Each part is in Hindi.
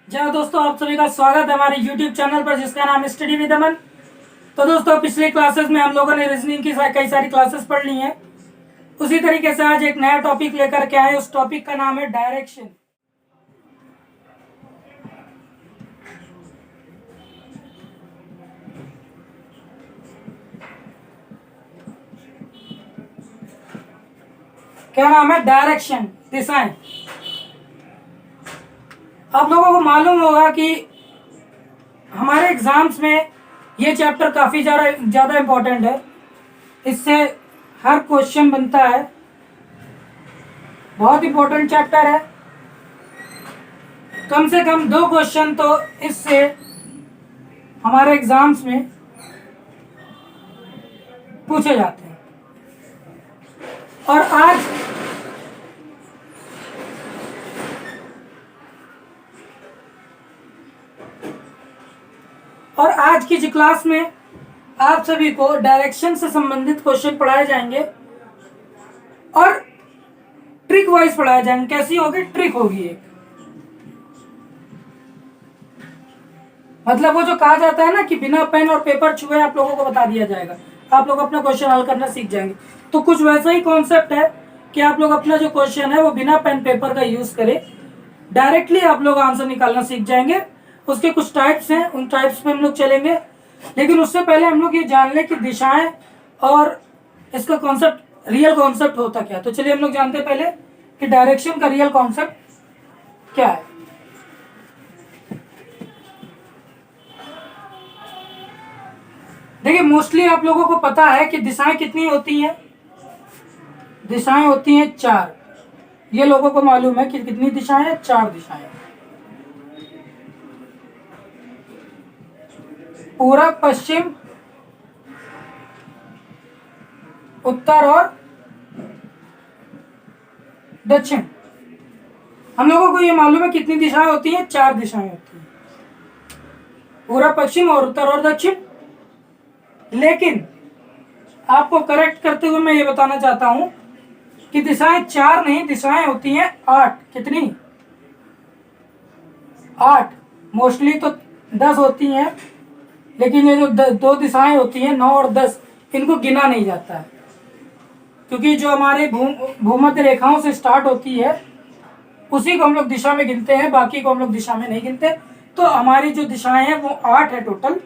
जय हो दोस्तों, आप सभी का स्वागत है हमारे YouTube चैनल पर जिसका नाम है स्टडी विद अमन। तो दोस्तों, पिछले क्लासेस में हम लोगों ने रीजनिंग की कई सारी क्लासेस पढ़ ली हैं। उसी तरीके से आज एक नया टॉपिक लेकर के आए। उस टॉपिक का नाम है डायरेक्शन। क्या नाम है? डायरेक्शन, दिशाएं। आप लोगों को मालूम होगा कि हमारे एग्जाम्स में ये चैप्टर काफी ज्यादा इंपॉर्टेंट है। इससे हर क्वेश्चन बनता है। बहुत इंपॉर्टेंट चैप्टर है। कम से कम 2 क्वेश्चन तो इससे हमारे एग्जाम्स में पूछे जाते हैं। और आज की जो क्लास में आप सभी को डायरेक्शन से संबंधित क्वेश्चन पढ़ाए जाएंगे और ट्रिक वाइज पढ़ाए जाएंगे। कैसी होगी? ट्रिक होगी एक। मतलब वो जो कहा जाता है ना कि बिना पेन और पेपर छुए आप लोगों को बता दिया जाएगा, आप लोग अपना क्वेश्चन हल करना सीख जाएंगे। तो कुछ वैसा ही कॉन्सेप्ट है कि आप लोग अपना जो क्वेश्चन है वो बिना पेन पेपर का यूज करें, डायरेक्टली आप लोग आंसर निकालना सीख जाएंगे। उसके कुछ टाइप्स हैं, उन टाइप्स पे हम लोग चलेंगे। लेकिन उससे पहले हम लोग ये जान लें कि दिशाएं और इसका कॉन्सेप्ट, रियल कॉन्सेप्ट होता क्या। तो चलिए हम लोग जानते हैं पहले कि डायरेक्शन का रियल कॉन्सेप्ट क्या है। देखिए, मोस्टली आप लोगों को पता है कि दिशाएं कितनी होती हैं। दिशाएं होती हैं 4। ये लोगों को मालूम है कि कितनी दिशाएं हैं? 4 दिशाएं। पूरब, पश्चिम, उत्तर और दक्षिण। हम लोगों को ये मालूम है कितनी दिशाएं होती हैं? 4 दिशाएं होती हैं, पूरब, पश्चिम और उत्तर और दक्षिण। लेकिन आपको करेक्ट करते हुए मैं ये बताना चाहता हूं कि दिशाएं 4 नहीं, दिशाएं होती हैं 8। कितनी? 8। मोस्टली तो 10 होती हैं, लेकिन ये जो 2 दिशाएं होती हैं 9 और 10, इनको गिना नहीं जाता है, क्योंकि जो हमारे भूमध्य रेखाओं से स्टार्ट होती है उसी को हम लोग दिशा में गिनते हैं, बाकी को हम लोग दिशा में नहीं गिनते। तो हमारी जो दिशाएं हैं वो 8 है टोटल।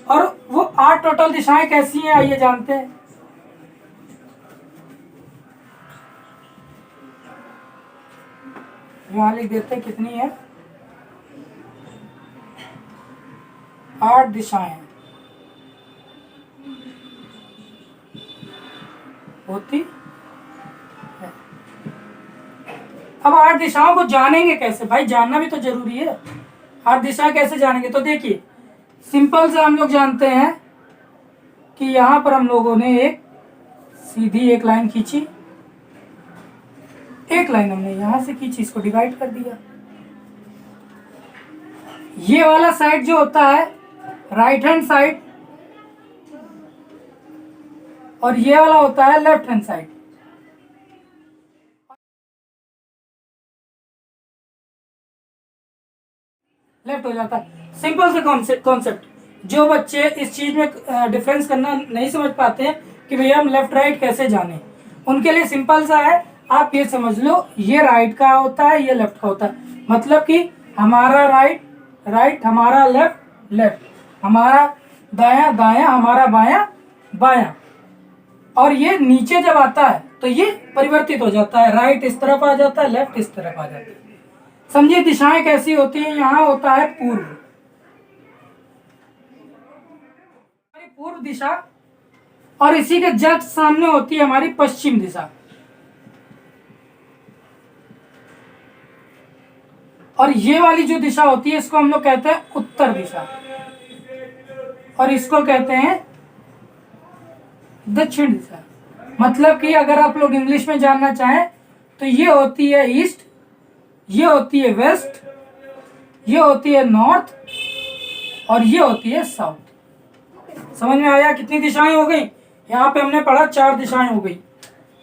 और वो 8 टोटल दिशाएं कैसी हैं, आइए जानते हैं। यहां लिख देते हैं कितनी है। 8 दिशाएं होती है। अब 8 दिशाओं को जानेंगे कैसे? भाई जानना भी तो जरूरी है। 8 दिशा कैसे जानेंगे? तो देखिए, सिंपल से हम लोग जानते हैं कि यहां पर हम लोगों ने एक सीधी एक लाइन खींची। एक लाइन हमने यहां से खींची, इसको डिवाइड कर दिया। ये वाला साइड जो होता है राइट हैंड साइड, और ये वाला होता है लेफ्ट हैंड साइड। लेफ्ट हो जाता है। सिंपल से कॉन्सेप्ट। जो बच्चे इस चीज में डिफरेंस करना नहीं समझ पाते हैं कि भैया हम लेफ्ट राइट कैसे जाने, उनके लिए सिंपल सा है। आप ये समझ लो, ये राइट का होता है, ये लेफ्ट का होता है। मतलब कि हमारा राइट राइट, हमारा लेफ्ट लेफ्ट, हमारा दाया दाया, हमारा बाया बाया। और ये नीचे जब आता है तो ये परिवर्तित हो जाता है, राइट इस तरफ आ जाता है, लेफ्ट इस तरफ आ जाता है। समझिए दिशाएं कैसी होती हैं। यहां होता है पूर्व, पूर्व दिशा, और इसी के जस्ट सामने होती है हमारी पश्चिम दिशा। और ये वाली जो दिशा होती है इसको हम लोग कहते हैं उत्तर दिशा, और इसको कहते हैं दक्षिण दिशा। मतलब कि अगर आप लोग इंग्लिश में जानना चाहें तो ये होती है ईस्ट, ये होती है वेस्ट, ये होती है नॉर्थ, और ये होती है साउथ। समझ में आया? कितनी दिशाएं हो गई? यहाँ पे हमने पढ़ा 4 दिशाएं हो गई।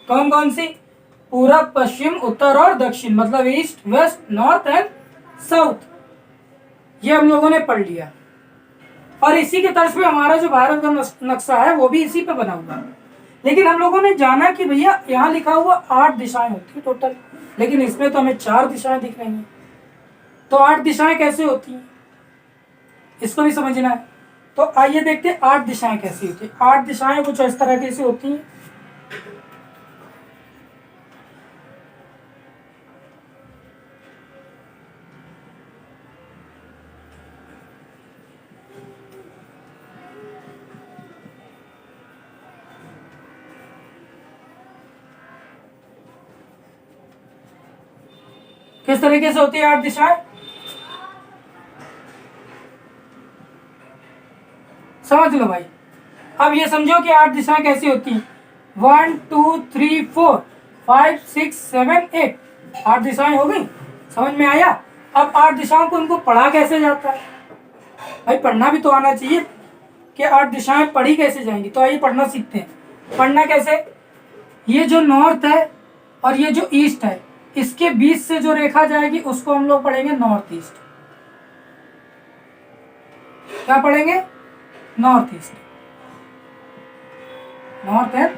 कौन कौन सी? पूरब, पश्चिम, उत्तर और दक्षिण। मतलब east, west, north and south. ये हम लोगों ने पढ़ लिया। और इसी के तर्ज पे हमारा जो भारत का नक्शा है वो भी इसी पे बना हुआ है। लेकिन हम लोगों ने जाना कि भैया यहाँ लिखा हुआ 8 दिशाएं होती है टोटल, लेकिन इसमें तो हमें 4 दिशाएं दिख रही हैं। तो 8 दिशाएं कैसे होती हैं इसको भी समझना है। तो आइए देखते हैं 8 दिशाएं कैसी होती हैं। 8 दिशाएं कुछ इस तरह की होती हैं। किस तरीके से होती है 8 दिशाएं, समझ लो भाई। अब ये समझो कि 8 दिशाएं कैसी होती हैं। 1 2 3 4 5 6 7 8, 8 दिशाएं हो गई, समझ में आया। अब 8 दिशाओं को उनको पढ़ा कैसे जाता है, भाई पढ़ना भी तो आना चाहिए कि 8 दिशाएं पढ़ी कैसे जाएंगी। तो आइए पढ़ना सीखते हैं। पढ़ना कैसे, ये जो नॉर्थ है और ये जो ईस्ट है, इसके बीच से जो रेखा जाएगी उसको हम लोग पढ़ेंगे नॉर्थ ईस्ट। क्या पढ़ेंगे, north east, north and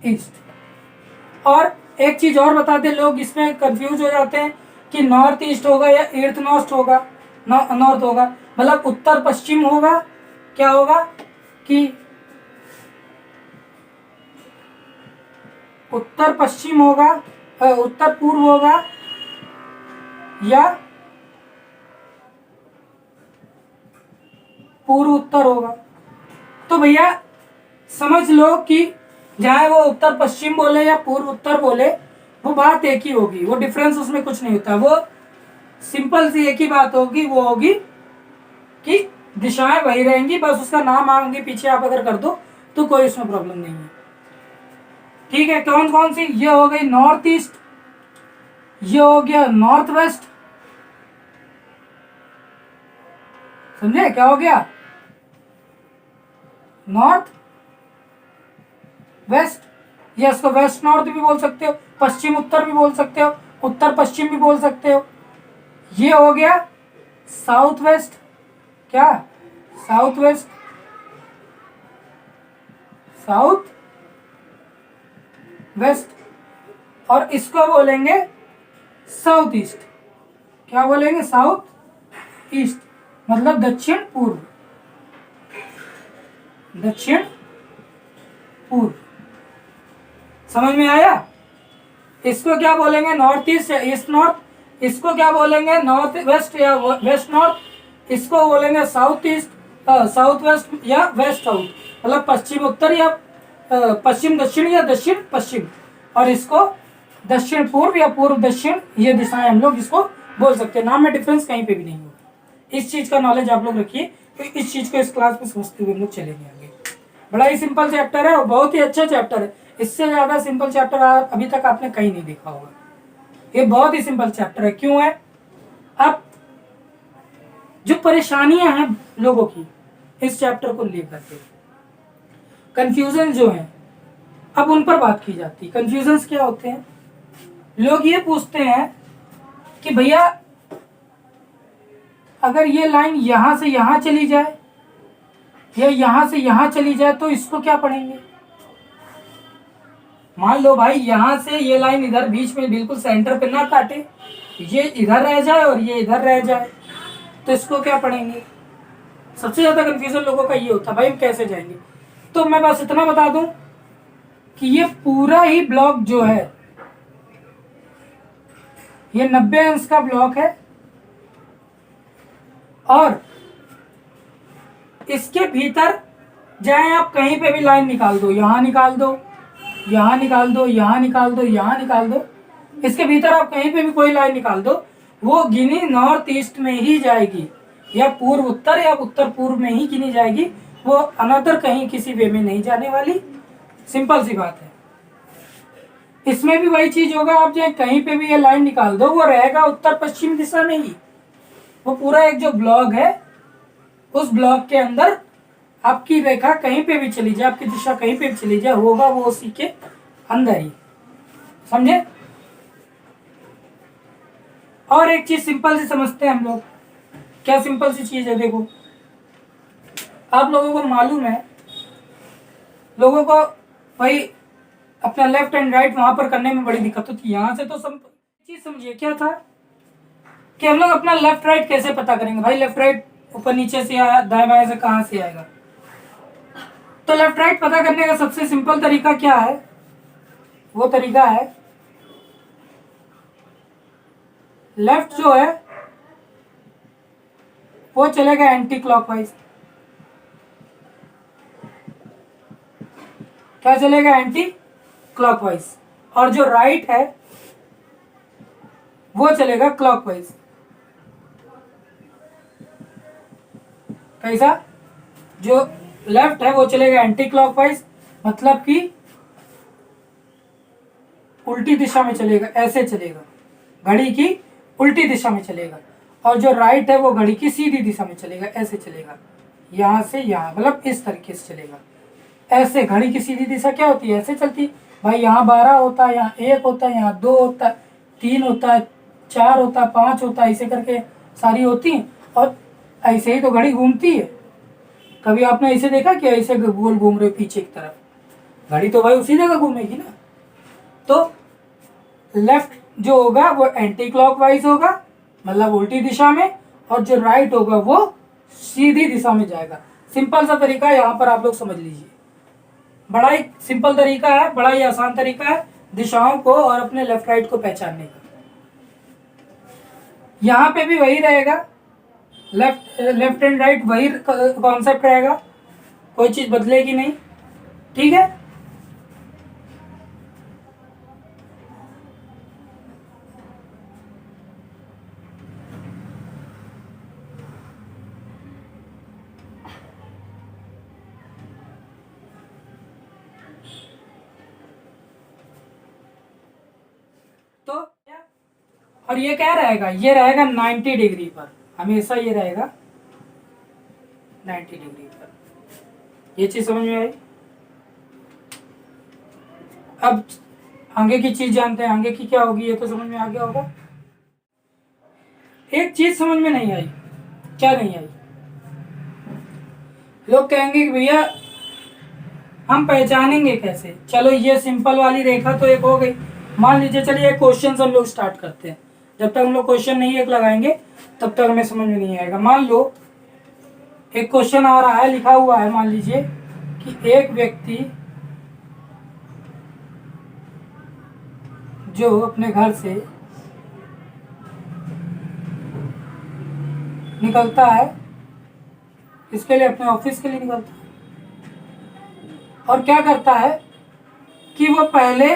east. और एक चीज और बता दे, लोग इसमें कंफ्यूज हो जाते हैं कि नॉर्थ ईस्ट होगा या ईस्ट नॉर्थ होगा, नॉर्थ होगा, मतलब उत्तर पश्चिम होगा, क्या होगा कि उत्तर पश्चिम होगा, उत्तर पूर्व होगा या पूर्व उत्तर होगा। तो भैया समझ लो कि चाहे वो उत्तर पश्चिम बोले या पूर्व उत्तर बोले, वो बात एक ही होगी, वो डिफरेंस उसमें कुछ नहीं होता। वो सिंपल सी एक ही बात होगी, वो होगी कि दिशाएं वही रहेंगी, बस उसका नाम आगे पीछे आप अगर कर दो तो कोई उसमें प्रॉब्लम नहीं है। ठीक है, कौन कौन सी, ये हो गई नॉर्थ ईस्ट, ये हो गया नॉर्थ वेस्ट, समझे क्या हो गया, नॉर्थ वेस्ट, या इसको वेस्ट नॉर्थ भी बोल सकते हो, पश्चिम उत्तर भी बोल सकते हो, उत्तर पश्चिम भी बोल सकते हो। ये हो गया साउथ वेस्ट, क्या साउथ वेस्ट, साउथ वेस्ट, और इसको बोलेंगे साउथ ईस्ट। क्या बोलेंगे, साउथ ईस्ट, मतलब दक्षिण पूर्व, दक्षिण पूर्व। समझ में आया। इसको क्या बोलेंगे, नॉर्थ ईस्ट या ईस्ट नॉर्थ, इसको क्या बोलेंगे, नॉर्थ वेस्ट या वेस्ट नॉर्थ, इसको बोलेंगे साउथ ईस्ट, साउथ वेस्ट या वेस्ट साउथ, मतलब पश्चिम उत्तर या पश्चिम दक्षिण या दक्षिण पश्चिम, और इसको दक्षिण पूर्व या पूर्व दक्षिण, ये दिशाएं हम लोग इसको बोल सकते हैं। नाम में डिफरेंस कहीं पे भी नहीं होगा। इस चीज का नॉलेज आप लोग रखिए, तो इस चीज को इस क्लास में समझते हुए हम लोग चलेंगे आगे। बड़ा ही सिंपल चैप्टर है और बहुत ही अच्छा चैप्टर है। इससे ज्यादा सिंपल चैप्टर अभी तक आपने कहीं नहीं देखा होगा। ये बहुत ही सिंपल चैप्टर है। क्यों है, अब जो परेशानियां हैं लोगों की इस चैप्टर को लेकर के, कंफ्यूजन जो है, अब उन पर बात की जाती है। कंफ्यूजन क्या होते हैं, लोग ये पूछते हैं कि भैया अगर ये लाइन यहां से यहां चली जाए या यहां से यहां चली जाए तो इसको क्या पढ़ेंगे। मान लो भाई यहां से ये लाइन इधर बीच में बिल्कुल सेंटर पे ना काटे, ये इधर रह जाए और ये इधर रह जाए, तो इसको क्या पढ़ेंगे। सबसे ज्यादा कंफ्यूजन लोगों का ये होता है, भाई हम कैसे जाएंगे। तो मैं बस इतना बता दूं कि ये पूरा ही ब्लॉक जो है, ये 90 अंश का ब्लॉक है, और इसके भीतर चाहे आप कहीं पे भी लाइन निकाल दो, यहां निकाल दो, यहां निकाल दो, यहां निकाल दो, यहां निकाल दो, इसके भीतर आप कहीं पे भी कोई लाइन निकाल दो, वो गिनी नॉर्थ ईस्ट में ही जाएगी, या पूर्व उत्तर या उत्तर पूर्व में ही गिनी जाएगी, वो अनदर कहीं किसी वे में नहीं जाने वाली। सिंपल सी बात है। इसमें भी वही चीज होगा, आप चाहे कहीं पे भी ये लाइन निकाल दो, वो रहेगा उत्तर पश्चिम दिशा में ही। वो पूरा एक जो ब्लॉक है, उस ब्लॉक के अंदर आपकी रेखा कहीं पे भी चली जाए, आपकी दिशा कहीं पे भी चली जाए, होगा वो उसी के अंदर ही। समझे। और एक चीज सिंपल सी समझते हैं हम लोग। क्या सिंपल सी चीज है? देखो, आप लोगों को मालूम है, लोगों को भाई अपना लेफ्ट एंड राइट वहां पर करने में बड़ी दिक्कत होती है। यहाँ से तो सब चीज समझिए क्या था कि हम लोग अपना लेफ्ट राइट कैसे पता करेंगे। भाई लेफ्ट राइट ऊपर नीचे से या दाएं बाएं से कहाँ से आएगा? तो लेफ्ट राइट पता करने का सबसे सिंपल तरीका क्या है? वो तरीका है, लेफ्ट जो है वो चलेगा एंटी क्लॉकवाइज। क्या चलेगा? Anti clockwise. और जो राइट है वो चलेगा क्लॉकवाइज। कैसा? जो लेफ्ट है वो चलेगा एंटी क्लॉकवाइज, मतलब कि उल्टी दिशा में चलेगा, ऐसे चलेगा, घड़ी की उल्टी दिशा में चलेगा। और जो राइट है वो घड़ी की सीधी दिशा में चलेगा, ऐसे चलेगा, यहां से यहां, मतलब इस तरीके से चलेगा। ऐसे घड़ी की सीधी दिशा क्या होती है? ऐसे चलती। भाई यहाँ 12 होता है, यहाँ 1 होता है, यहाँ 2 होता है, 3 होता है, 4 होता है, 5 होता है, ऐसे करके सारी होती हैं। और ऐसे ही तो घड़ी घूमती है। कभी आपने ऐसे देखा कि ऐसे गोल घूम रहे पीछे की तरफ? घड़ी तो भाई उसी जगह घूमेगी ना। तो लेफ्ट जो होगा वो एंटी क्लॉकवाइज होगा, मतलब उल्टी दिशा में, और जो राइट होगा वो सीधी दिशा में जाएगा। सिंपल सा तरीका यहाँ पर आप लोग समझ लीजिए। बड़ा ही सिंपल तरीका है, बड़ा ही आसान तरीका है दिशाओं को और अपने लेफ्ट राइट को पहचानने का। यहाँ पे भी वही रहेगा, लेफ्ट एंड राइट वही कॉन्सेप्ट रहेगा, कोई चीज बदलेगी नहीं। ठीक है? तो और ये क्या रहेगा? ये रहेगा 90 डिग्री पर, हमेशा ये रहेगा 90 डिग्री पर। ये चीज समझ में आई? अब आगे की चीज जानते हैं, आगे की क्या होगी, ये तो समझ में आ गया होगा। एक चीज समझ में नहीं आई। क्या नहीं आई? लोग कहेंगे कि भैया हम पहचानेंगे कैसे? चलो ये सिंपल वाली रेखा तो एक हो गई। मान लीजिए, चलिए एक क्वेश्चन हम लोग स्टार्ट करते हैं। जब तक हम लोग क्वेश्चन नहीं एक लगाएंगे तब तक हमें समझ में नहीं आएगा। मान लो एक क्वेश्चन आ रहा है, लिखा हुआ है, मान लीजिए कि एक व्यक्ति जो अपने घर से निकलता है, इसके लिए अपने ऑफिस के लिए निकलता है, और क्या करता है कि वो पहले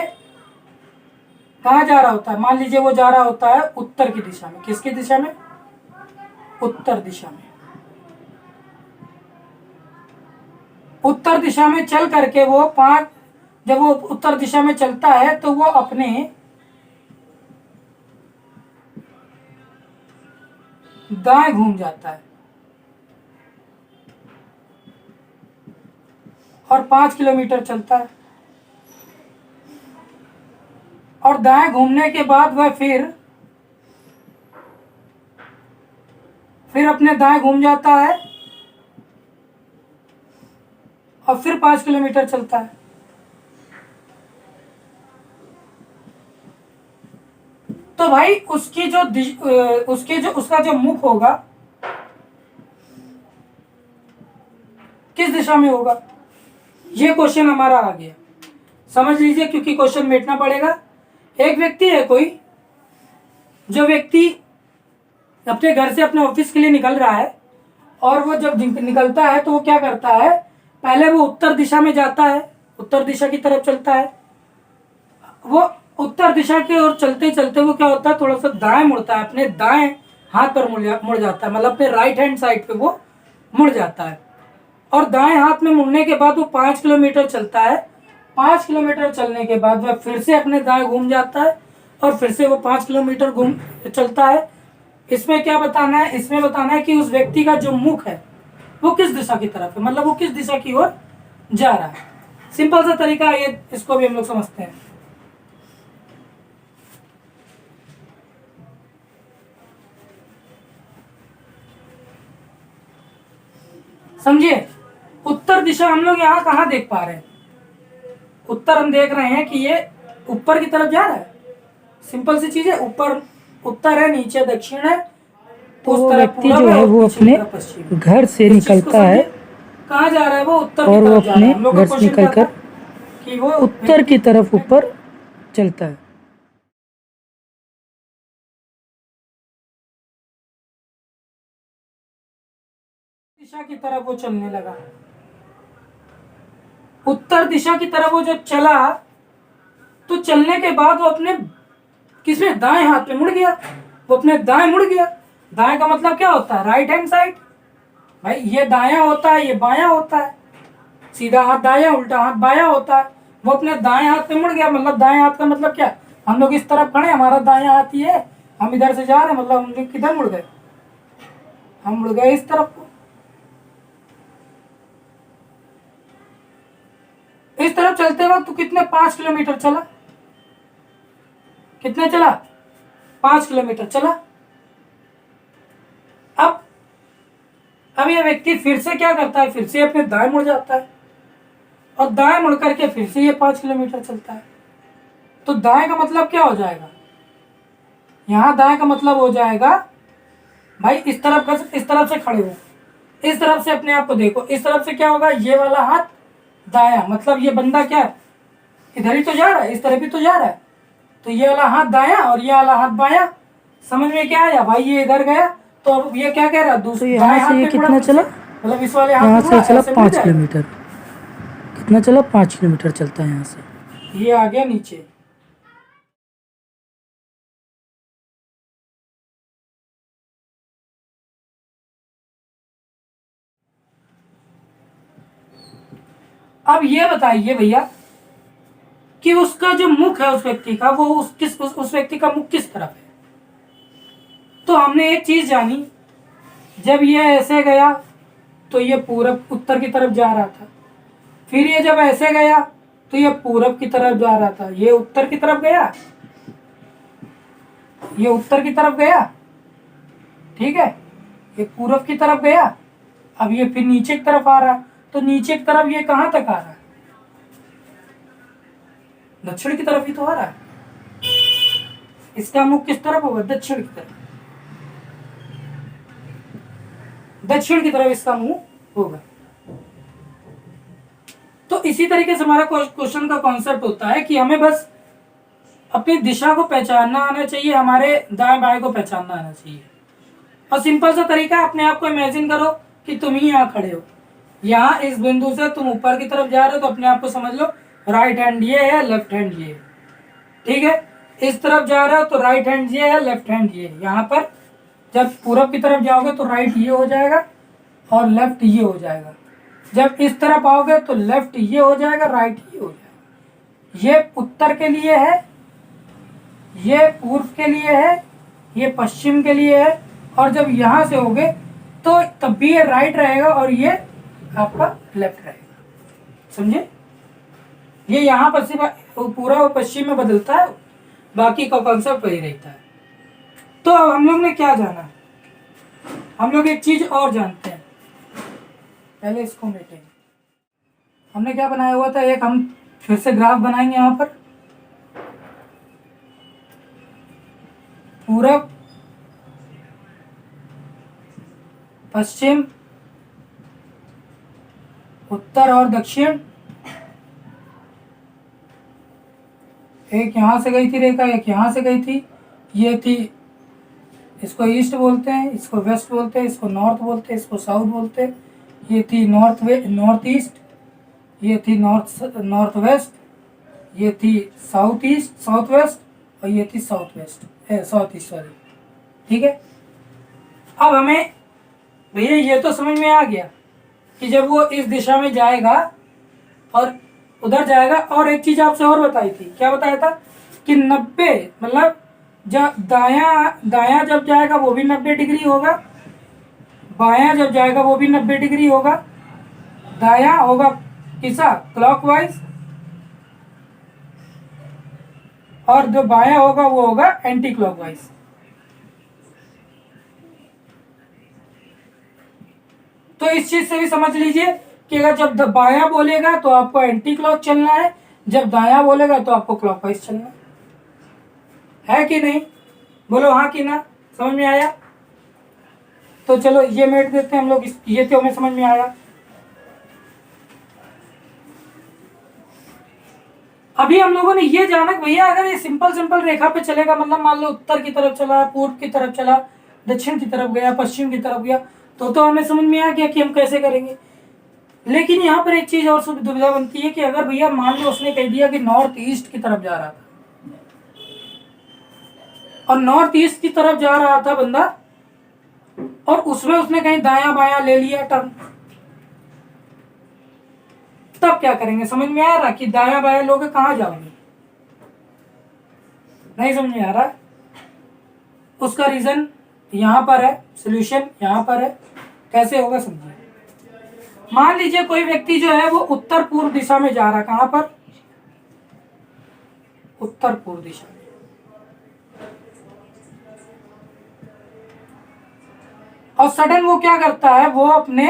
कहाँ जा रहा होता है? मान लीजिए वो जा रहा होता है उत्तर की दिशा में। किसकी दिशा में? उत्तर दिशा में। उत्तर दिशा में चल करके वो जब वो उत्तर दिशा में चलता है तो वो अपने दाएं घूम जाता है और 5 किलोमीटर चलता है। और दाएं घूमने के बाद वह फिर अपने दाएं घूम जाता है और फिर 5 किलोमीटर चलता है। तो भाई उसका जो मुख होगा किस दिशा में होगा? ये क्वेश्चन हमारा आ गया। समझ लीजिए, क्योंकि क्वेश्चन मेटना पड़ेगा। एक व्यक्ति है कोई, जो व्यक्ति अपने घर से अपने ऑफिस के लिए निकल रहा है, और वो जब निकलता है तो वो क्या करता है? पहले वो उत्तर दिशा में जाता है, उत्तर दिशा की तरफ चलता है। वो उत्तर दिशा की ओर चलते चलते वो क्या होता है? थोड़ा सा दाएं मुड़ता है, अपने दाएं हाथ पर मुड़ जाता है, मतलब अपने राइट हैंड साइड पे वो मुड़ जाता है। और दाएं हाथ में मुड़ने के बाद वो 5 किलोमीटर चलता है। 5 किलोमीटर चलने के बाद वह फिर से अपने दाएं घूम जाता है और फिर से वो 5 किलोमीटर घूम चलता है। इसमें क्या बताना है? इसमें बताना है कि उस व्यक्ति का जो मुख है वो किस दिशा की तरफ है, मतलब वो किस दिशा की ओर जा रहा है। सिंपल सा तरीका है ये, इसको भी हम लोग समझते हैं। समझिए, उत्तर दिशा हम लोग यहाँ कहाँ देख पा रहे हैं? उत्तर हम देख रहे हैं कि ये ऊपर की तरफ जा रहा है। सिंपल सी चीज है, ऊपर उत्तर है, नीचे दक्षिण है, तो उस वो तरफ व्यक्ति पूरब जो है वो पीछे की अपने तरफ पश्चिम। घर से इस चीज को निकलता है समझिए, कहाँ जा रहा है? वो उत्तर की और वो तरफ जा रहा अपने है। हम लोग का घर से क्वेश्चन क्या था निकलकर कि वो उत्तर की तरफ ऊपर चलता है। दिशा की तरफ वो चलने लगा। उत्तर दिशा की तरफ वो जब चला तो चलने के बाद वो अपने किसमें, दाएं हाथ पे मुड़ गया। वो अपने दाएं मुड़ गया। दाएं का मतलब क्या होता है? Right hand side. भाई ये दायां होता है, ये बायां होता है। सीधा हाथ दायां, उल्टा हाथ बायां होता है। वो अपने दाएं हाथ पे मुड़ गया। मतलब दाएं हाथ का मतलब क्या? हम लोग इस तरफ खड़े, हमारा दायां हाथ ये है, हम इधर से जा रहे हैं, मतलब हम लोग किधर मुड़ गए? हम मुड़ गए इस तरफ को। इस तरफ चलते वक्त तो कितने, 5 किलोमीटर चला। कितने चला? 5 किलोमीटर चला। अब यह व्यक्ति फिर से क्या करता है? फिर से अपने दाएं मुड़ जाता है और दाएं मुड़ करके फिर से ये 5 किलोमीटर चलता है। तो दाएं का मतलब क्या हो जाएगा? यहां दाएं का मतलब हो जाएगा, भाई इस तरफ से खड़े हो, इस तरफ से अपने आप को देखो। इस तरफ से क्या होगा? ये वाला हाथ दाया, मतलब ये बंदा क्या है, इधर ही तो जा रहा है, इस तरफ ही तो जा रहा है। तो ये वाला हाथ दाया और ये वाला हाथ बाया। समझ में क्या आया भाई? ये इधर गया तो अब ये क्या कह रहा है? तो यहाँ से ये कितना चला? मतलब इस वाले हाथ यहाँ पे से मुड़ा, चला ऐसे मुड़ 5 जाएगा। किलोमीटर। कितना चला? 5 किलोमीटर चलता है यहाँ से। ये आ गया नीचे। अब ये बताइए भैया कि उसका जो मुख है उस व्यक्ति का, वो उस व्यक्ति का मुख किस तरफ है? तो हमने एक चीज जानी, जब ये ऐसे गया तो ये पूरब उत्तर की तरफ जा रहा था। फिर ये जब ऐसे गया तो ये पूरब की तरफ जा रहा था। ये उत्तर की तरफ गया, ये उत्तर की तरफ गया, ठीक है, ये पूरब की तरफ गया। अब ये फिर नीचे की तरफ आ रहा है, तो नीचे की तरफ ये कहां तक आ रहा है? दक्षिण की तरफ ही तो आ रहा है। इसका मुख किस तरफ होगा? दक्षिण की तरफ। दक्षिण की तरफ इसका मुंह होगा। तो इसी तरीके से हमारा क्वेश्चन का कॉन्सेप्ट होता है कि हमें बस अपनी दिशा को पहचानना आना चाहिए, हमारे दाएं बाएं को पहचानना आना चाहिए। और सिंपल सा तरीका, अपने आप को इमेजिन करो कि तुम ही यहाँ खड़े हो, यहाँ इस बिंदु से तुम ऊपर की तरफ जा रहे हो, तो अपने आप को समझ लो राइट हैंड ये है, लेफ्ट हैंड ये है, ठीक है। इस तरफ जा रहे हो तो राइट हैंड ये है, लेफ्ट हैंड ये है। यहाँ पर जब पूरब की तरफ जाओगे तो राइट ये हो जाएगा और लेफ्ट ये हो जाएगा। जब इस तरफ आओगे तो लेफ्ट ये हो जाएगा, राइट ये हो जाएगा। ये उत्तर के लिए है, ये पूर्व के लिए है, ये पश्चिम के लिए है। और जब यहाँ से होगे तो तब भी ये राइट रहेगा और ये आपका लेफ्ट रहेगा। समझे? ये यहाँ पर सिर्फ पूरा और पश्चिम में बदलता है, बाकी का कॉन्सेप्ट वही रहता है। तो अब हम लोग ने क्या जाना? हम लोग एक चीज और जानते हैं, पहले इसको मिटेंगे। हमने क्या बनाया हुआ था? एक हम फिर से ग्राफ बनाएंगे यहाँ पर, पूरब, पश्चिम, उत्तर और दक्षिण। एक यहाँ से गई थी रेखा, एक यहाँ से गई थी। ये थी, इसको ईस्ट बोलते हैं, इसको वेस्ट बोलते हैं, इसको नॉर्थ बोलते हैं, इसको साउथ बोलते हैं। ये थी नॉर्थ ईस्ट, ये थी नॉर्थ वेस्ट, ये थी साउथ ईस्ट, साउथ वेस्ट, और ये थी साउथ ईस्ट सॉरी, ठीक है। अब हमें भैया ये तो समझ में आ गया कि जब वो इस दिशा में जाएगा और उधर जाएगा। और एक चीज आपसे और बताई थी, क्या बताया था कि 90, मतलब जब दाया जब जाएगा वो भी 90 डिग्री होगा, बायां जब जाएगा वो भी 90 डिग्री होगा। दाया होगा किसा, क्लॉकवाइज, और जो बायां होगा वो होगा एंटी क्लॉकवाइज। तो इस चीज से भी समझ लीजिए कि अगर जब बायां बोलेगा तो आपको एंटी क्लॉक चलना है, जब दायां बोलेगा तो आपको क्लॉकवाइज चलना है कि नहीं? बोलो हाँ कि ना। समझ में आया? तो चलो ये मेट देते हैं हम लोग, ये तो हमें समझ में आया। अभी हम लोगों ने ये जाना कि भैया अगर ये सिंपल सिंपल रेखा पे चलेगा, मतलब मान लो उत्तर की तरफ चला, पूर्व की तरफ चला, दक्षिण की तरफ गया, पश्चिम की तरफ गया, तो हमें समझ में आ गया कि हम कैसे करेंगे। लेकिन यहाँ पर एक चीज और दुविधा बनती है कि अगर भैया मान लो उसने कह दिया कि नॉर्थ ईस्ट की तरफ जा रहा था, और नॉर्थ ईस्ट की तरफ जा रहा था बंदा, और उसमें उसने कहीं दाया बाया ले लिया टर्न, तब क्या करेंगे? समझ में आ रहा कि दाया बाया लोगे कहाँ जाओगे? नहीं समझ में आ रहा? उसका रीजन यहां पर है, सोल्यूशन यहां पर है। कैसे होगा समझिए। मान लीजिए कोई व्यक्ति जो है वो उत्तर पूर्व दिशा में जा रहा है, कहां पर? उत्तर पूर्व दिशा में। और सडन वो क्या करता है, वो अपने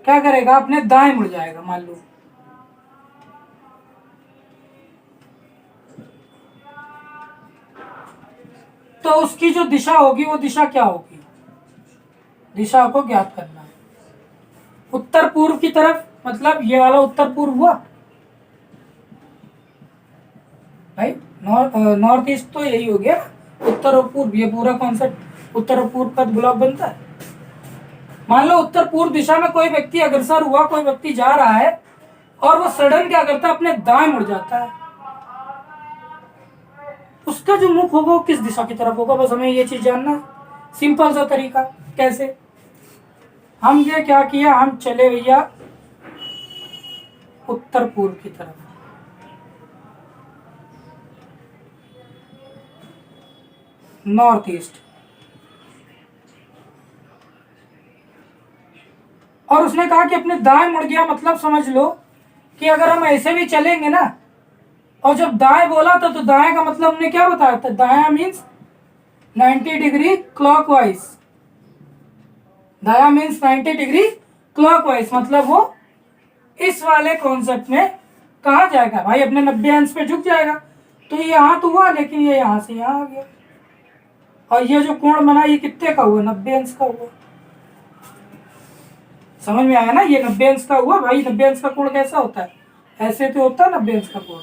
क्या करेगा, अपने दाएं मुड़ जाएगा मान लो। तो उसकी जो दिशा होगी वो दिशा क्या होगी? दिशा को ज्ञात करना है। उत्तर पूर्व की तरफ, मतलब ये वाला उत्तर पूर्व हुआ भाई। नॉर्थ ईस्ट तो यही हो गया, उत्तर और पूर्व, ये पूरा कॉन्सेप्ट उत्तर और पूर्व का ब्लॉक बनता है। मान लो उत्तर पूर्व दिशा में कोई व्यक्ति अग्रसर हुआ, कोई व्यक्ति जा रहा है, और वो सडन क्या करता है, अपने दाएं मुड़ जाता है। उसका जो मुख होगा वो किस दिशा की तरफ होगा, बस हमें ये चीज जानना है। सिंपल सा तरीका। कैसे? हमने क्या किया, हम चले भैया उत्तर पूर्व की तरफ, नॉर्थ ईस्ट, और उसने कहा कि अपने दाएं मुड़ गया। मतलब समझ लो कि अगर हम ऐसे भी चलेंगे ना, और जब दाएं बोला था तो दाएं का मतलब हमने क्या बताया था, दाया मीन्स 90 डिग्री क्लॉकवाइज। दाया मीन्स 90 डिग्री क्लॉकवाइज, मतलब वो इस वाले कॉन्सेप्ट में कहा जाएगा भाई, अपने 90 अंश पे झुक जाएगा। तो ये यहां तो हुआ, लेकिन ये यहां से यहां आ गया, और ये जो कोण बना ये कितने का हुआ, 90 अंश का हुआ। समझ में आया ना? ये 90 अंश का हुआ भाई। 90 अंश का कोण कैसा होता है? ऐसे तो होता है 90 अंश का कोण,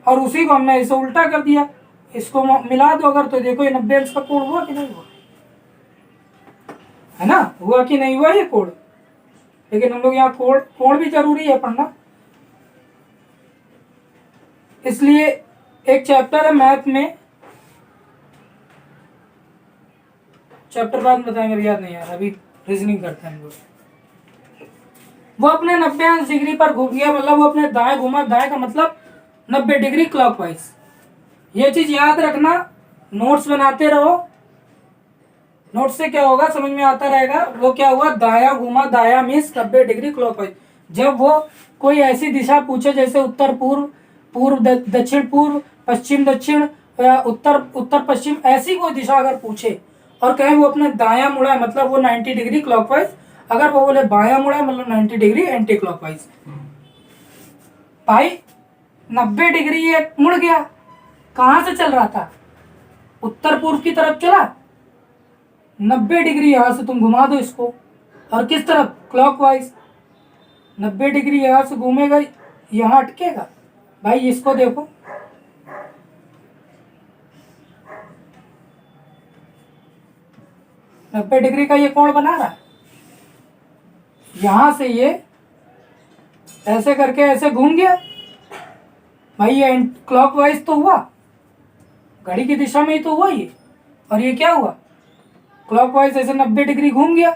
और उसी को हमने ऐसे उल्टा कर दिया। इसको मिला दो अगर, तो देखो ये 90 अंश का कोण हुआ कि नहीं हुआ, है ना? हुआ कि नहीं हुआ ये कोण? लेकिन हम लोग यहाँ कोण, कोण भी जरूरी है पढ़ना। इसलिए एक चैप्टर है मैथ में, चैप्टर बाद में बताएंगे, अभी याद नहीं यार, अभी रीजनिंग करते हैं हम लोग। वो अपने 90 अंश डिग्री पर घूम गया, मतलब वो अपने दाएं घूमा। दाएं का मतलब 90 डिग्री क्लॉकवाइज। ये चीज याद रखना, नोट्स बनाते रहो। नोट्स से क्या होगा, समझ में आता रहेगा। वो क्या हुआ, दाया घूमा, दाया मीन्स 90 डिग्री क्लॉकवाइज। जब वो कोई ऐसी दिशा पूछे जैसे उत्तर पूर्व, पूर्व दक्षिण पूर्व, पश्चिम दक्षिण, या उत्तर उत्तर पश्चिम, ऐसी कोई दिशा अगर पूछे और कहे वो अपने दाया मुड़ा है, मतलब वो 90 डिग्री क्लॉकवाइज। अगर वो बोले बाया मुड़ा है, मतलब 90 डिग्री एंटी क्लॉकवाइज। भाई 90 डिग्री ये मुड़ गया, कहां से चल रहा था, उत्तर पूर्व की तरफ चला। 90 डिग्री यहां से तुम घुमा दो इसको, और किस तरफ, क्लॉकवाइज। 90 डिग्री यहां से घूमेगा, यहां अटकेगा। भाई इसको देखो, नब्बे डिग्री का ये कोण बना रहा है, यहां से ये ऐसे करके ऐसे घूम गया। भाई ये क्लॉकवाइज तो हुआ, घड़ी की दिशा में ही तो हुआ ये, और ये क्या हुआ, क्लॉकवाइज ऐसे 90 डिग्री घूम गया।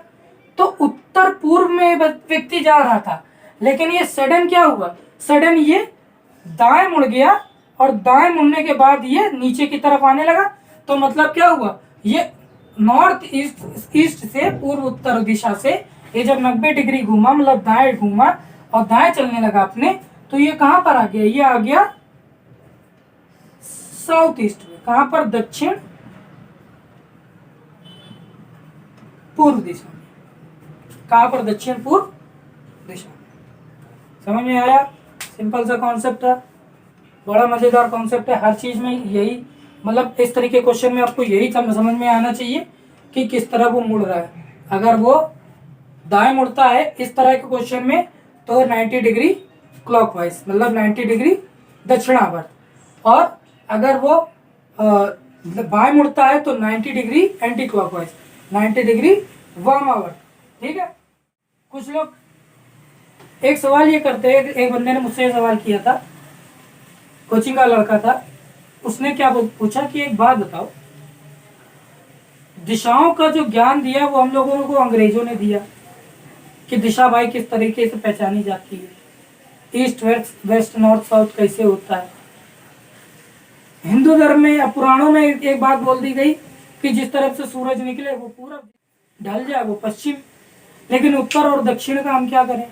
तो उत्तर पूर्व में व्यक्ति जा रहा था, लेकिन ये सडन क्या हुआ, सडन ये दाएं मुड़ गया, और दाएं मुड़ने के बाद ये नीचे की तरफ आने लगा। तो मतलब क्या हुआ, ये नॉर्थ ईस्ट से पूर्व उत्तर दिशा से ये जब 90 डिग्री घूमा, मतलब दाएं घूमा और दाएं चलने लगा अपने, तो ये कहां पर आ गया, ये आ गया साउथ ईस्ट में। कहां पर, दक्षिण पूर्व दिशा में। कहाँ पर? दक्षिण पूर्व दिशा में। समझ में आया? सिंपल सा कॉन्सेप्ट है, बड़ा मजेदार कॉन्सेप्ट है। हर चीज में यही, मतलब इस तरीके क्वेश्चन में आपको यही समझ में आना चाहिए कि किस तरह वो मुड़ रहा है। अगर वो दाएं मुड़ता है इस तरह के क्वेश्चन में तो 90 डिग्री क्लॉकवाइज, मतलब 90 डिग्री दक्षिणावर्त, और अगर वो बाएं मुड़ता है तो 90 डिग्री एंटी क्लॉकवाइज, 90 डिग्री वामावर्त। ठीक है। कुछ लोग एक सवाल ये करते हैं, एक बंदे ने मुझसे सवाल किया था, कोचिंग का लड़का था, उसने क्या पूछा कि एक बात बताओ, दिशाओं का जो ज्ञान दिया वो हम लोगों को अंग्रेजों ने दिया कि दिशा भाई किस तरीके से पहचानी जाती है, east west west north south कैसे होता है। हिंदू धर्म में या पुराणों में एक बात बोल दी गई कि जिस तरफ से सूरज निकले वो पूरब, ढल जाए वो पश्चिम। लेकिन उत्तर और दक्षिण का हम क्या करें?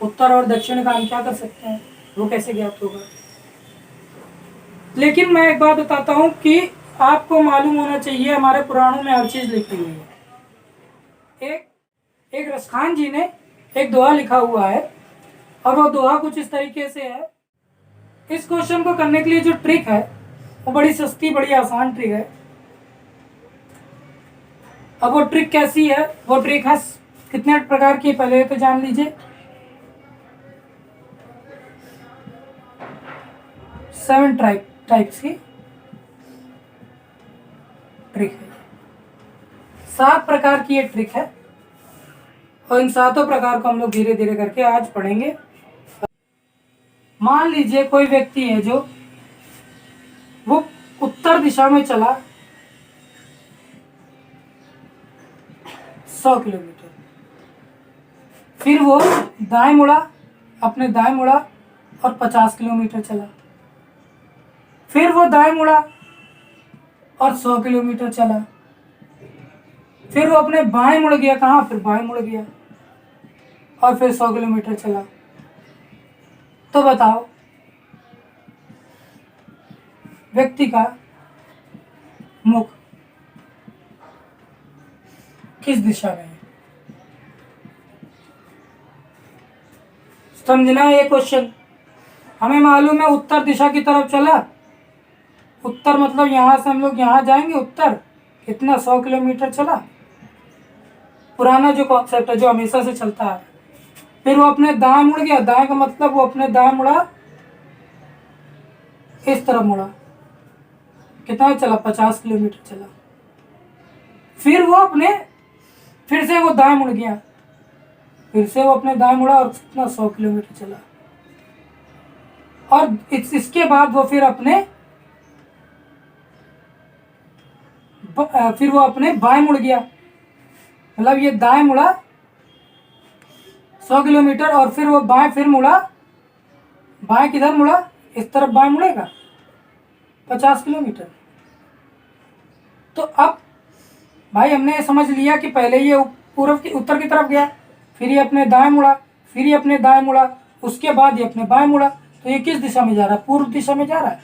उत्तर और दक्षिण का हम क्या कर सकते हैं? वो कैसे ज्ञात होगा? लेकिन मैं एक बात बताता हूं कि आपको मालूम होना चाहिए, हमारे पुराणों में हर चीज लिखी हुई है। एक रसखान जी ने एक दोहा लिखा हुआ है, और वो दोहा कुछ इस तरीके से है। इस क्वेश्चन को करने के लिए जो ट्रिक है वो बड़ी सस्ती, बड़ी आसान ट्रिक है। अब वो ट्रिक कैसी है? वो ट्रिक है कितने प्रकार की, पहले तो जान लीजिए। 7 टाइप्स की ट्रिक है, 7 प्रकार की ये ट्रिक है, और इन 7 प्रकार को हम लोग धीरे धीरे करके आज पढ़ेंगे। मान लीजिए कोई व्यक्ति है जो वो उत्तर दिशा में चला 100 किलोमीटर, फिर वो दाएं मुड़ा, अपने दाएं मुड़ा और 50 किलोमीटर चला, फिर वो दाएं मुड़ा और 100 किलोमीटर चला, फिर वो अपने बाएं मुड़ गया, कहाँ? फिर बाएं मुड़ गया और फिर 100 किलोमीटर चला। तो बताओ व्यक्ति का मुख किस दिशा में है? समझना है ये क्वेश्चन। हमें मालूम है उत्तर दिशा की तरफ चला, उत्तर मतलब यहां से हम लोग यहां जाएंगे, उत्तर कितना? 100 किलोमीटर चला, पुराना जो कॉन्सेप्ट है जो हमेशा से चलता है। फिर वो अपने दाएं मुड़ गया, दाएं का मतलब वो अपने दाएं मुड़ा, इस तरफ मुड़ा, कितना चला? 50 किलोमीटर चला। फिर वो अपने, फिर से वो दाएं मुड़ गया, फिर से वो अपने दाएं मुड़ा और कितना? 100 किलोमीटर चला। और इसके बाद वो फिर अपने बाएं मुड़ गया, मतलब ये दाएं मुड़ा 100 किलोमीटर, और फिर वो बाएं फिर मुड़ा, बाएं किधर मुड़ा? इस तरफ बाएं मुड़ेगा 50 किलोमीटर। तो अब भाई हमने ये समझ लिया कि पहले ये पूर्व की उत्तर की तरफ गया, फिर ये अपने दाएं मुड़ा, फिर ये अपने दाएं मुड़ा, उसके बाद ये अपने बाएं मुड़ा। तो ये किस दिशा में जा रहा है? पूर्व दिशा में जा रहा है।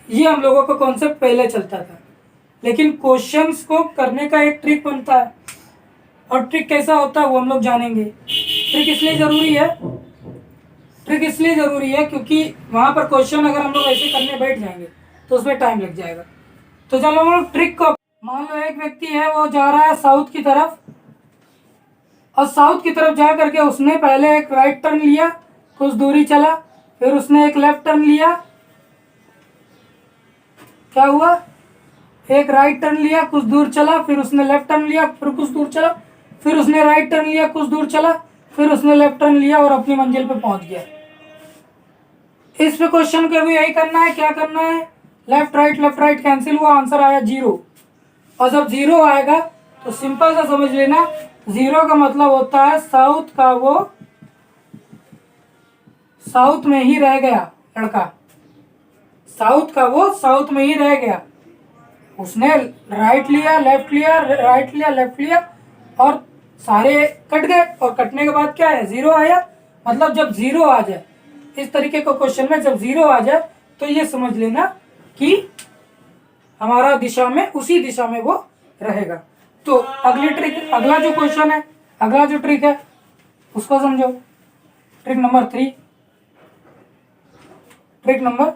ये हम लोगों का कॉन्सेप्ट पहले चलता था, लेकिन क्वेश्चंस को करने का एक ट्रिक बनता है, और ट्रिक कैसा होता है वो हम लोग जानेंगे। ट्रिक इसलिए जरूरी है, ट्रिक इसलिए जरूरी है क्योंकि वहां पर क्वेश्चन अगर हम लोग ऐसे करने बैठ जाएंगे तो उसमें टाइम लग जाएगा। तो चलो हम लोग ट्रिक को, मान लो एक व्यक्ति है वो जा रहा है साउथ की तरफ, और साउथ की तरफ जा करके उसने पहले एक राइट टर्न लिया, कुछ दूरी चला, फिर उसने एक लेफ्ट टर्न लिया, क्या हुआ? एक राइट टर्न लिया, कुछ दूर चला, फिर उसने लेफ्ट टर्न लिया, फिर कुछ दूर चला, फिर उसने राइट टर्न लिया, कुछ दूर चला, फिर उसने लेफ्ट टर्न लिया और अपनी मंजिल पे पहुंच गया। इस पे क्वेश्चन को भी यही करना है। क्या करना है? लेफ्ट राइट कैंसिल हुआ, आंसर आया 0। और जब 0 आएगा तो सिंपल सा समझ लेना, 0 का मतलब होता है साउथ का वो साउथ में ही रह गया लड़का, साउथ का वो साउथ में ही रह गया। उसने राइट लिया, लेफ्ट लिया, राइट लिया, लेफ्ट लिया, और सारे कट गए, और कटने के बाद क्या है? 0 आया। मतलब जब 0 आ जाए, इस तरीके का क्वेश्चन में जब 0 आ जाए तो ये समझ लेना कि हमारा दिशा में, उसी दिशा में वो रहेगा। तो अगली ट्रिक, अगला जो क्वेश्चन है, अगला जो ट्रिक है उसको समझो। ट्रिक नंबर 3, ट्रिक नंबर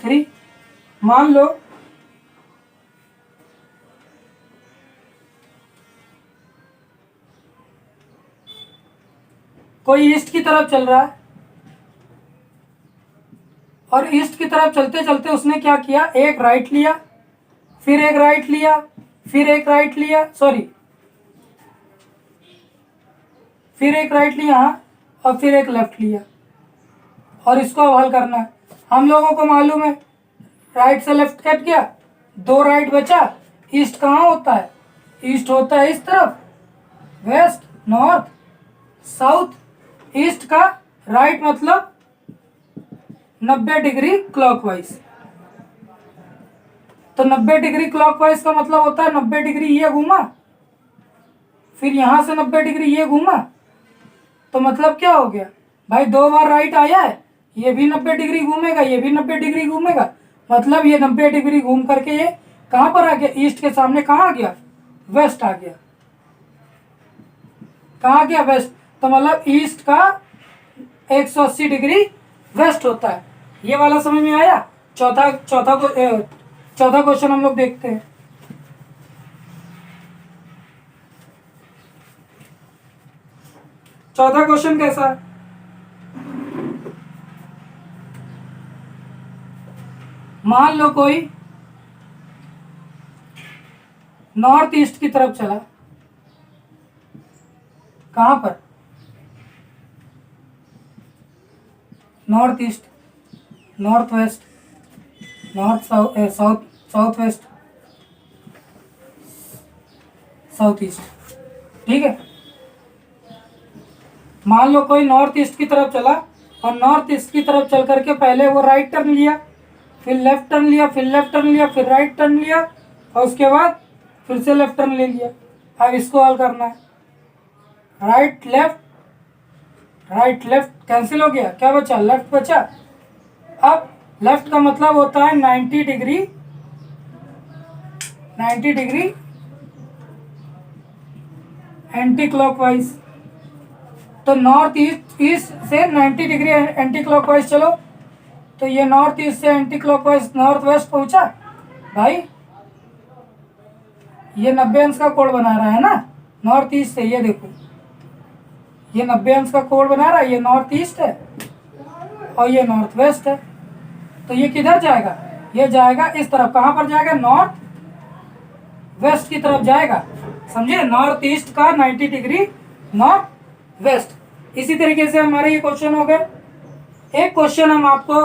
3, मान लो कोई ईस्ट की तरफ चल रहा है और ईस्ट की तरफ चलते चलते उसने क्या किया, एक राइट लिया, फिर एक राइट लिया, फिर एक राइट लिया, सॉरी फिर एक राइट लिया और फिर एक लेफ्ट लिया, और इसको अब हल करना है। हम लोगों को मालूम है राइट से लेफ्ट कट गया, 2 राइट बचा। ईस्ट कहाँ होता है, ईस्ट होता है इस तरफ, वेस्ट, नॉर्थ, साउथ। ईस्ट का राइट मतलब 90 डिग्री क्लॉकवाइज। तो 90 डिग्री क्लॉकवाइज का मतलब होता है 90 डिग्री ये घूमा, फिर यहां से 90 डिग्री ये घूमा, तो मतलब क्या हो गया भाई, 2 बार राइट आया है, ये भी 90 डिग्री घूमेगा, ये भी 90 डिग्री घूमेगा, मतलब ये 90 डिग्री घूम करके ये कहां पर आ गया, ईस्ट के सामने कहां आ गया, वेस्ट आ गया। कहां आ गया, वेस्ट। तो मतलब ईस्ट का 180 डिग्री वेस्ट होता है। ये वाला समझ में आया। चौथा क्वेश्चन हम लोग देखते हैं। चौथा क्वेश्चन कैसा है, मान लो कोई नॉर्थ ईस्ट की तरफ चला, कहां पर, north east, north west, north south, south west, south east. ठीक है, मान लो कोई नॉर्थ ईस्ट की तरफ चला और नॉर्थ ईस्ट की तरफ चल करके पहले वो राइट टर्न लिया, फिर लेफ्ट टर्न लिया, फिर लेफ्ट टर्न लिया, फिर राइट टर्न लिया, और उसके बाद फिर से लेफ्ट टर्न ले लिया। अब इसको हल करना है, राइट लेफ्ट कैंसिल हो गया, क्या बचा, लेफ्ट बचा। अब लेफ्ट का मतलब होता है 90 डिग्री, 90 डिग्री एंटी क्लॉकवाइज। तो नॉर्थ ईस्ट से 90 डिग्री एंटी क्लॉकवाइज चलो, तो ये नॉर्थ ईस्ट से एंटी क्लॉकवाइज नॉर्थ वेस्ट पहुंचा भाई। ये 90 अंश का कोण बना रहा है ना नॉर्थ ईस्ट से, ये देखो ये 90 अंश का कोण बना रहा है, ये नॉर्थ ईस्ट है और ये नॉर्थ वेस्ट है। तो ये किधर जाएगा, ये जाएगा इस तरफ, कहां पर जाएगा, नॉर्थ वेस्ट की तरफ जाएगा, समझे। नॉर्थ ईस्ट का 90 डिग्री नॉर्थ वेस्ट। इसी तरीके से हमारे ये क्वेश्चन हो गए। एक क्वेश्चन हम आपको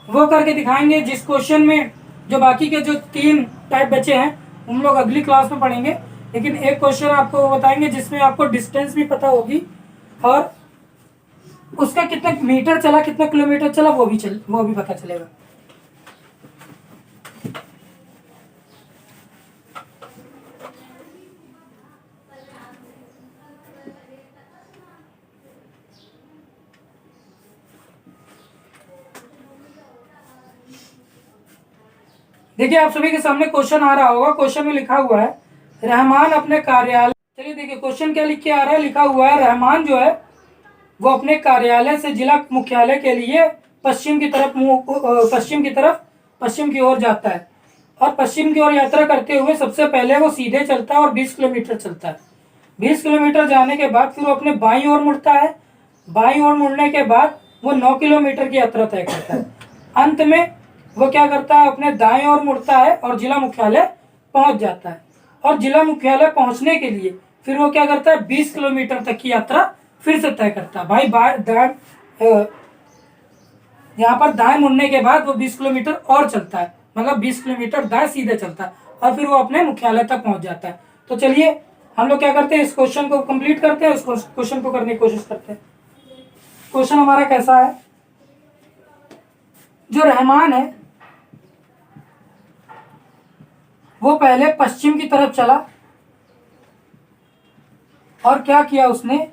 वो करके दिखाएंगे जिस क्वेश्चन में जो बाकी के जो 3 टाइप बचे हैं उन लोग अगली क्लास में पढ़ेंगे, लेकिन एक क्वेश्चन आपको बताएंगे जिसमें आपको डिस्टेंस भी पता होगी और उसका कितना मीटर चला, कितना किलोमीटर चला वो भी पता चलेगा। देखिए आप सभी के सामने क्वेश्चन आ रहा होगा, क्वेश्चन में लिखा हुआ है रहमान अपने कार्यालय, चलिए देखिए क्वेश्चन क्या लिख के आ रहा है, लिखा हुआ है रहमान जो है वो अपने कार्यालय से जिला मुख्यालय के लिए पश्चिम की ओर जाता है और पश्चिम की ओर यात्रा करते हुए सबसे पहले वो सीधे चलता है और 20 किलोमीटर चलता है। 20 किलोमीटर जाने के बाद फिर वो अपने बाईं ओर मुड़ता है, बाईं ओर मुड़ने के बाद वो 9 किलोमीटर की यात्रा तय करता है। अंत में वो क्या करता है, अपने दाएं ओर मुड़ता है और जिला मुख्यालय पहुंच जाता है। और जिला मुख्यालय पहुंचने के लिए फिर वो क्या करता है, 20 किलोमीटर तक की यात्रा फिर से तय करता है। भाई यहाँ पर दाएं मुड़ने के बाद वो 20 किलोमीटर और चलता है, मतलब 20 किलोमीटर दाएं सीधे चलता है और फिर वो अपने मुख्यालय तक पहुंच जाता है। तो चलिए हम लोग क्या करते हैं, इस क्वेश्चन को कंप्लीट करते हैं, इस क्वेश्चन को करने की कोशिश करते हैं। क्वेश्चन हमारा कैसा है, जो रहमान है वो पहले पश्चिम की तरफ चला और क्या किया उसने,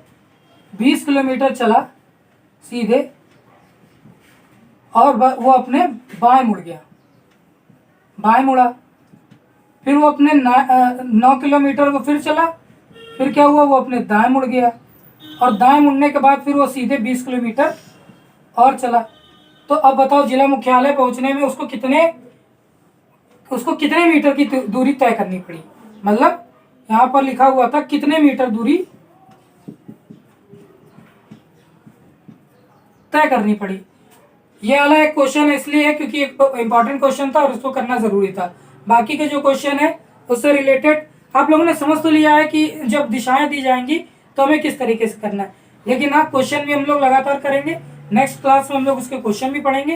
20 किलोमीटर चला सीधे और वो अपने बाएं मुड़ गया, बाएं मुड़ा फिर वो अपने 9 किलोमीटर वो फिर चला, फिर क्या हुआ, वो अपने दाएं मुड़ गया, और दाएं मुड़ने के बाद फिर वो सीधे 20 किलोमीटर और चला। तो अब बताओ जिला मुख्यालय पहुंचने में उसको कितने मीटर की दूरी तय करनी पड़ी। मतलब यहाँ पर लिखा हुआ था कितने मीटर दूरी तय करनी पड़ी। ये वाला एक क्वेश्चन इसलिए है क्योंकि एक इंपॉर्टेंट क्वेश्चन था और उसको करना जरूरी था। बाकी के जो क्वेश्चन है उससे रिलेटेड आप लोगों ने समझ तो लिया है कि जब दिशाएं दी जाएंगी तो हमें किस तरीके से करना है, लेकिन हाँ क्वेश्चन भी हम लोग लगातार करेंगे। नेक्स्ट क्लास में हम लोग उसके क्वेश्चन भी पढ़ेंगे।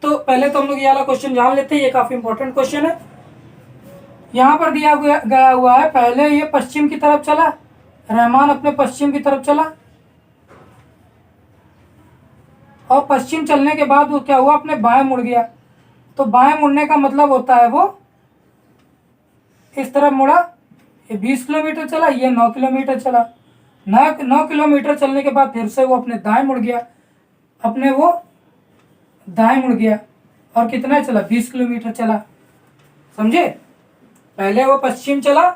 तो पहले तो हम लोग ये वाला क्वेश्चन जान लेते हैं, ये काफी इंपॉर्टेंट क्वेश्चन है। यहाँ पर दिया गया हुआ है, पहले ये पश्चिम की तरफ चला, रहमान अपने पश्चिम की तरफ चला, और पश्चिम चलने के बाद वो क्या हुआ, अपने बाएं मुड़ गया। तो बाएं मुड़ने का मतलब होता है वो इस तरफ मुड़ा, ये 20 किलोमीटर चला, ये 9 किलोमीटर चला। 9 किलोमीटर चलने के बाद फिर से वो अपने दाएं मुड़ गया, अपने वो दाएं मुड़ गया, और कितना चला, 20 किलोमीटर चला। समझे, पहले वो पश्चिम चला,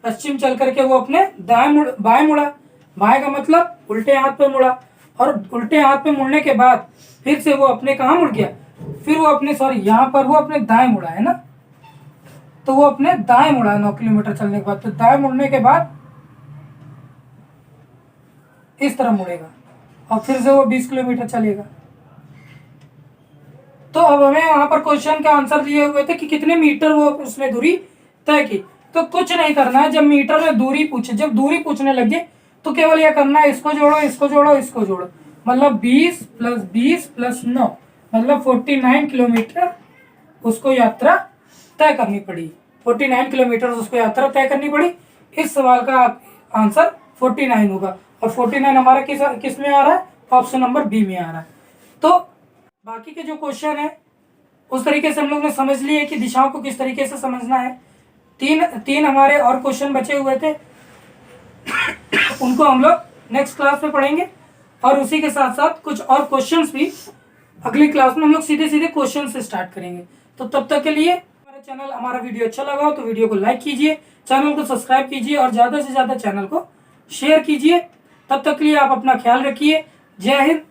पश्चिम चल करके वो अपने बाएं मुड़ा, बाएं का मतलब उल्टे हाथ पे मुड़ा, और उल्टे हाथ पे मुड़ने के बाद फिर से वो अपने कहाँ मुड़ गया, फिर वो अपने यहाँ पर वो अपने दाएं मुड़ा है ना, तो वो अपने दाएं मुड़ा 9 किलोमीटर चलने के बाद। तो दाएं मुड़ने के बाद इस तरह मुड़ेगा और फिर से वो 20 किलोमीटर चलेगा। तो अब हमें यहाँ पर क्वेश्चन का आंसर दिए हुए थे कि कितने मीटर वो उसने दूरी तय की। तो कुछ नहीं करना है, जब मीटर में दूरी पूछे, जब दूरी पूछने लगे तो केवल यह करना है, इसको जोड़ो, इसको जोड़ो, इसको जोड़ो, मतलब 20 + 20 + 9 मतलब 49 किलोमीटर उसको यात्रा तय करनी पड़ी। 49 किलोमीटर उसको यात्रा तय करनी पड़ी। इस सवाल का आंसर 49 होगा, और 49 हमारा किस में आ रहा है, ऑप्शन नंबर बी में आ रहा है। तो बाकी के जो क्वेश्चन है उस तरीके से हम लोग ने समझ लिए कि दिशाओं को किस तरीके से समझना है। तीन हमारे और क्वेश्चन बचे हुए थे, उनको हम लोग नेक्स्ट क्लास में पढ़ेंगे, और उसी के साथ साथ कुछ और क्वेश्चंस भी अगली क्लास में हम लोग सीधे सीधे क्वेश्चन से स्टार्ट करेंगे। तो तब तक के लिए हमारा वीडियो अच्छा लगा हो तो वीडियो को लाइक कीजिए, चैनल को सब्सक्राइब कीजिए, और ज़्यादा से ज़्यादा चैनल को शेयर कीजिए। तब तक के लिए आप अपना ख्याल रखिए। जय हिंद,